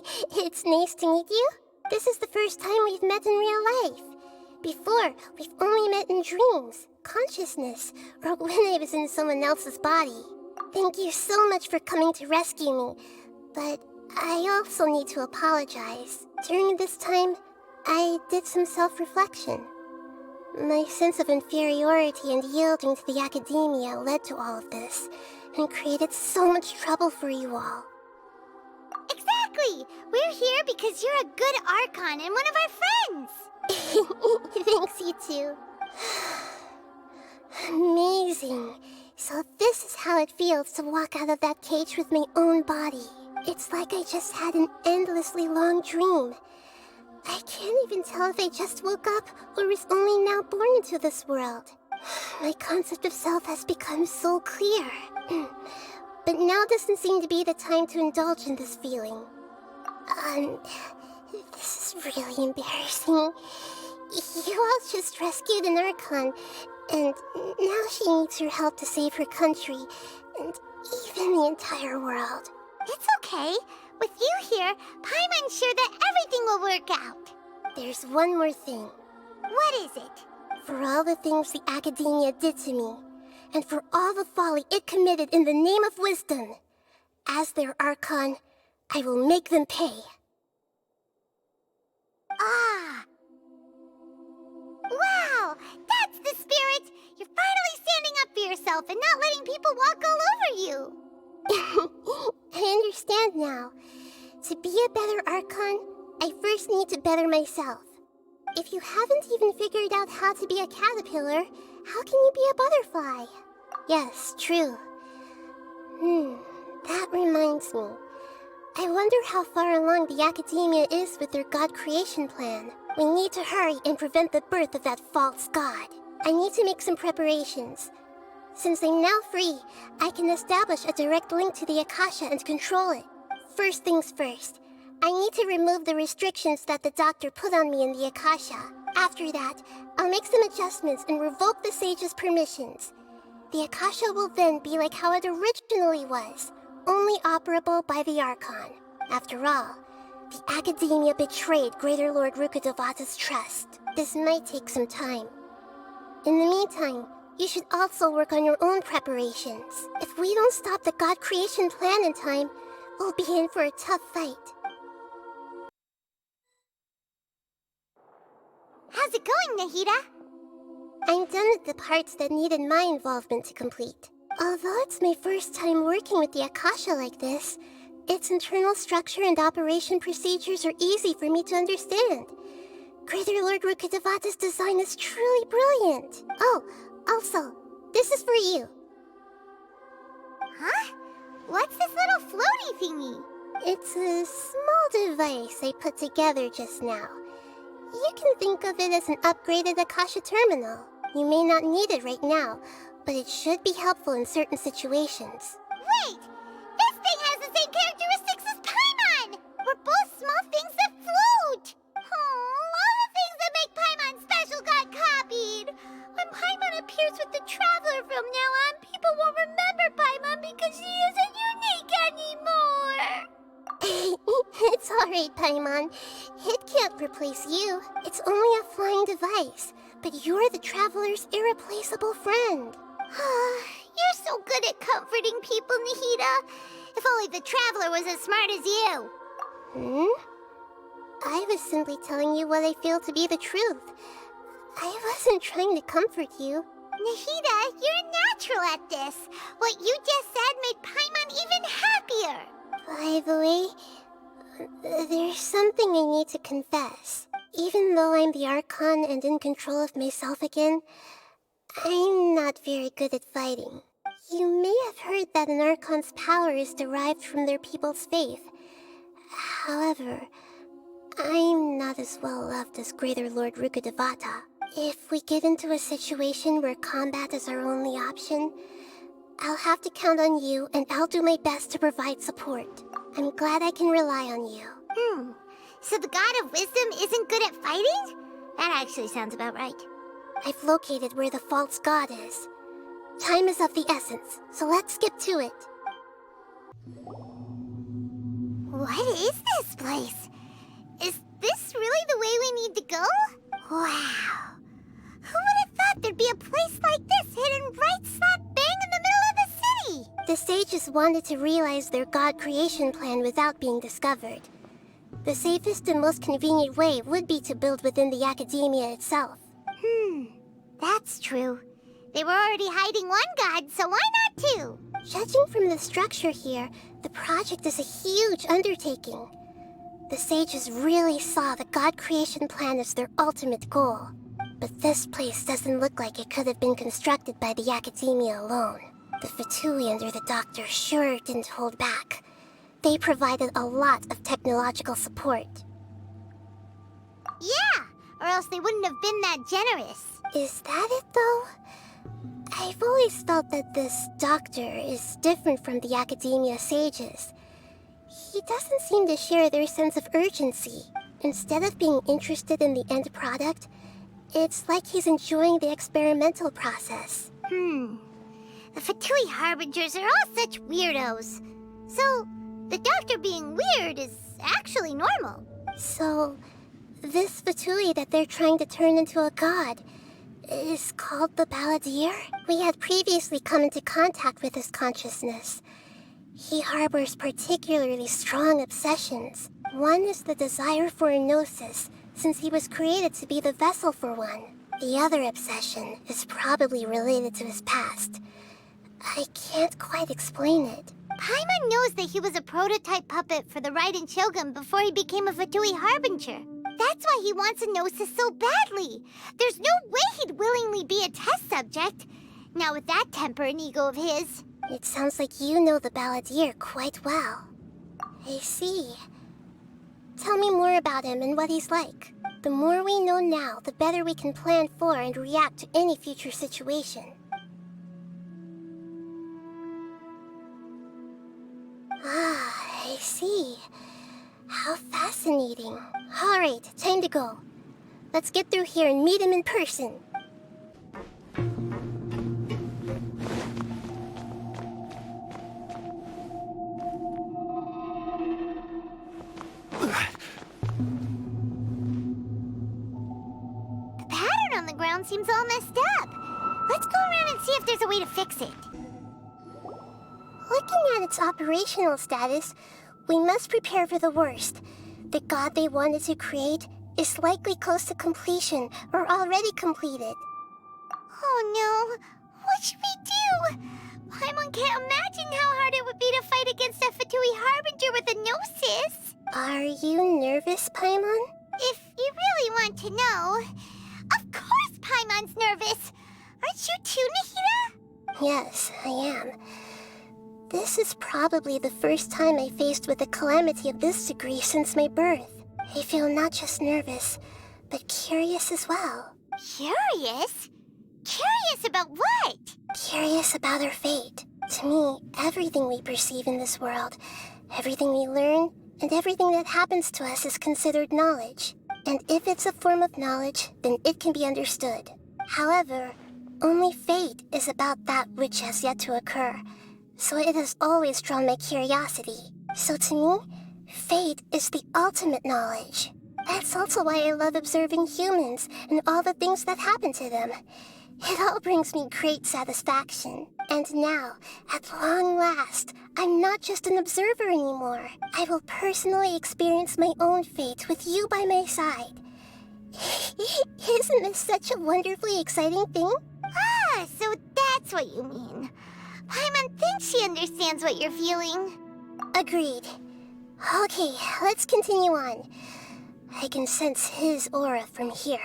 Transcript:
Hi, it's nice to meet you. This is the first time we've met in real life. Before, we've only met in dreams, consciousness, or when I was in someone else's body. Thank you so much for coming to rescue me, but I also need to apologize. During this time, I did some self-reflection. My sense of inferiority and yielding to the academia led to all of this, and created so much trouble for you all. Exactly! We're here because you're a good Archon and one of our friends! Thanks, you too. Amazing. So this is how it feels to walk out of that cage with my own body. It's like I just had an endlessly long dream. I can't even tell if I just woke up or was only now born into this world. My concept of self has become so clear. But now doesn't seem to be the time to indulge in this feeling. This is really embarrassing. You all just rescued an Archon, and now she needs your help to save her country, and even the entire world. It's okay. With you here, Paimon's sure that everything will work out. There's one more thing. What is it? For all the things the academia did to me, and for all the folly it committed in the name of wisdom, as their Archon, I will make them pay. Ah! Wow! That's the spirit! You're finally standing up for yourself and not letting people walk all over you! I understand now. To be a better Archon, I first need to better myself. If you haven't even figured out how to be a caterpillar, how can you be a butterfly? Yes, true. That reminds me. I wonder how far along the academia is with their god creation plan. We need to hurry and prevent the birth of that false god. I need to make some preparations. Since I'm now free, I can establish a direct link to the Akasha and control it. First things first, I need to remove the restrictions that the doctor put on me in the Akasha. After that, I'll make some adjustments and revoke the sage's permissions. The Akasha will then be like how it originally was, only operable by the Archon. After all, the academia betrayed Greater Lord Rukkhadevata's trust. This might take some time. In the meantime, you should also work on your own preparations. If we don't stop the god creation plan in time, we'll be in for a tough fight. How's it going, NAHIDA? I'm done with the parts that needed my involvement to complete. Although it's my first time working with the Akasha like this, its internal structure and operation procedures are easy for me to understand. Greater Lord Rukkhadevata's design is truly brilliant. Oh, also, this is for you. Huh? What's this little floaty thingy? It's a small device I put together just now. You can think of it as an upgraded Akasha terminal. You may not need it right now, but it should be helpful in certain situations. Wait! This thing has the same characteristics as Paimon! We're both small things that float! Oh, all the things that make Paimon special got copied! When Paimon appears with the Traveler from now on, people won't remember Paimon because she isn't unique anymore! It's alright, Paimon. It can't replace you. It's only a flying device, but you're the Traveler's irreplaceable friend. You're so good at comforting people, NAHIDA. If only the Traveler was as smart as you. I was simply telling you what I feel to be the truth. I wasn't trying to comfort you. NAHIDA, you're natural at this. What you just said made Paimon even happier. By the way, there's something I need to confess. Even though I'm the Archon and in control of myself again, I'm not very good at fighting. You may have heard that an Archon's power is derived from their people's faith. However, I'm not as well loved as Greater Lord Rukkhadevata. If we get into a situation where combat is our only option, I'll have to count on you, and I'll do my best to provide support. I'm glad I can rely on you. So the God of Wisdom isn't good at fighting? That actually sounds about right. I've located where the false god is. Time is of the essence, so let's get to it. What is this place? Is this really the way we need to go? Wow. Who would have thought there'd be a place like this hidden right slap bang in the middle of the city? The sages wanted to realize their god creation plan without being discovered. The safest and most convenient way would be to build within the academia itself. That's true. They were already hiding one god, so why not two? Judging from the structure here, the project is a huge undertaking. The sages really saw the god creation plan as their ultimate goal. But this place doesn't look like it could have been constructed by the academia alone. The Fatui under the doctor sure didn't hold back. They provided a lot of technological support. Yeah, or else they wouldn't have been that generous. Is that it, though? I've always felt that this doctor is different from the academia sages. He doesn't seem to share their sense of urgency. Instead of being interested in the end product, it's like he's enjoying the experimental process. The Fatui Harbingers are all such weirdos. So, the doctor being weird is actually normal. So, this Fatui that they're trying to turn into a god is called the Balladeer? We had previously come into contact with his consciousness. He harbors particularly strong obsessions. One is the desire for a gnosis, since he was created to be the vessel for one. The other obsession is probably related to his past. I can't quite explain it. Paimon knows that he was a prototype puppet for the Raiden Shogun before he became a Fatui Harbinger. That's why he wants a gnosis so badly. There's no way he'd willingly be a test subject. Now with that temper and ego of his. It sounds like you know the Balladeer quite well. I see. Tell me more about him and what he's like. The more we know now, the better we can plan for and react to any future situation. Ah, I see. How fascinating. All right, time to go. Let's get through here and meet him in person. The pattern on the ground seems all messed up. Let's go around and see if there's a way to fix it. Looking at its operational status, we must prepare for the worst. The god they wanted to create is likely close to completion or already completed. Oh no, what should we do? Paimon can't imagine how hard it would be to fight against a Fatui Harbinger with a gnosis. Are you nervous, Paimon? If you really want to know, of course Paimon's nervous. Aren't you too, NAHIDA? Yes, I am. This is probably the first time I faced with a calamity of this degree since my birth. I feel not just nervous, but curious as well. Curious? Curious about what? Curious about our fate. To me, everything we perceive in this world, everything we learn, and everything that happens to us is considered knowledge. And if it's a form of knowledge, then it can be understood. However, only fate is about that which has yet to occur. So it has always drawn my curiosity. So to me, fate is the ultimate knowledge. That's also why I love observing humans and all the things that happen to them. It all brings me great satisfaction. And now, at long last, I'm not just an observer anymore. I will personally experience my own fate with you by my side. Isn't this such a wonderfully exciting thing? Ah, so that's what you mean. Paimon thinks she understands what you're feeling. Agreed. Okay, let's continue on. I can sense his aura from here.